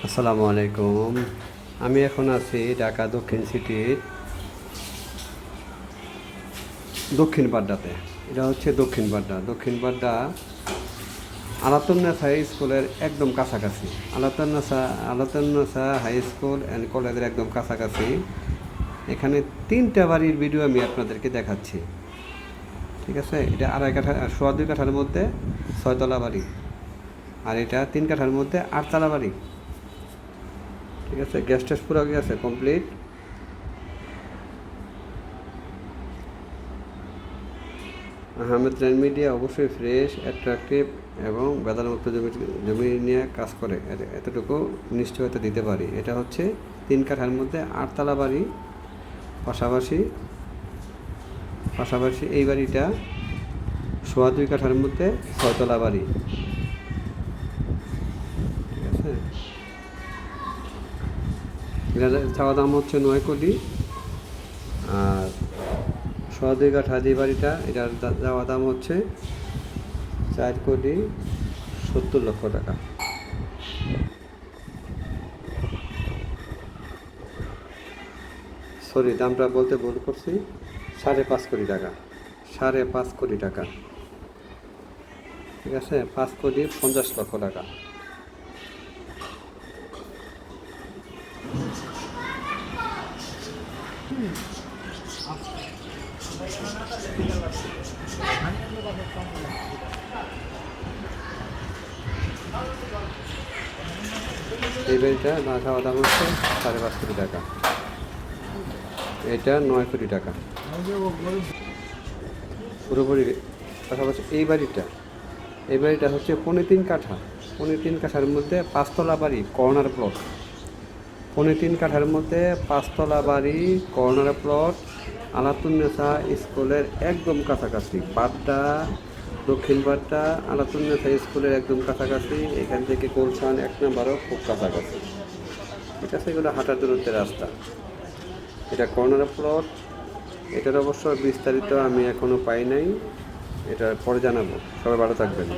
আসসালামু আলাইকুম। আমি এখন আছি ঢাকা দক্ষিণ সিটির দক্ষিণ বাড্ডাতে। এটা হচ্ছে দক্ষিণ বাড্ডা। দক্ষিণ বাড্ডা আলাতুন্নেসা হাই স্কুলের একদম কাছাকাছি। আলাতুন্নেসা হাই স্কুল অ্যান্ড কলেজের একদম কাছাকাছি। এখানে 3টা বাড়ির ভিডিও আমি আপনাদেরকে দেখাচ্ছি। ঠিক আছে, এটা 2.5 কাঠা 2.25 কাঠার মধ্যে 6তলা বাড়ি, আর এটা 3 কাঠার মধ্যে 8তলা বাড়ি। ঠিক আছে, গ্যাস টেস্ট পুরো গেছে কমপ্লিট। আহমেদ ল্যান্ড মিডিয়া অবশ্যই ফ্রেশ, অ্যাট্রাকটিভ এবং বেদালমুক্ত জমি নিয়ে কাজ করে, এতটুকু নিশ্চয়তা দিতে পারি। এটা হচ্ছে 3 কাঠার মধ্যে 8তলা বাড়ি। পাশাপাশি এই বাড়িটা 2.25 কাঠার মধ্যে 6তলা বাড়ি। ঠিক আছে, এটা চাওয়া দাম হচ্ছে 9 কোটি। আর 2.25 কাঠা যে বাড়িটা, এটার যাওয়া দাম হচ্ছে 4,70,00,000 টাকা। সরি, দামটা বলতে ভুল করছি, 5.5 কোটি টাকা। 5.5 কোটি টাকা। ঠিক আছে, 5,50,00,000 টাকা। এই বাড়িটা না খাওয়া দাম হচ্ছে 5.5 কোটি টাকা। এটা 9 কোটি টাকা পুরোপুরি। পাশাপাশি এই বাড়িটা হচ্ছে 3.25 কাঠা। 3.25 কাঠার মধ্যে 5তলা বাড়ি, কর্নার প্লট। 3.25 কাঠার মধ্যে 5তলা বাড়ি, কর্নার প্লট, আলাতুন্নেসা স্কুলের একদম কাছাকাছি। বাড্ডা, দক্ষিণ বাড্ডা আলাতুন্নেসা স্কুলের একদম কাছাকাছি। এখান থেকে গুলশান 1 নম্বরও খুব কাছাকাছি। ঠিক আছে, এগুলো হাঁটার দূরত্বের রাস্তা। এটা কর্নার প্লট। এটার অবশ্য বিস্তারিত আমি এখনও পাই নাই, এটা পরে জানাবো। সবাই ভালো থাকবেন।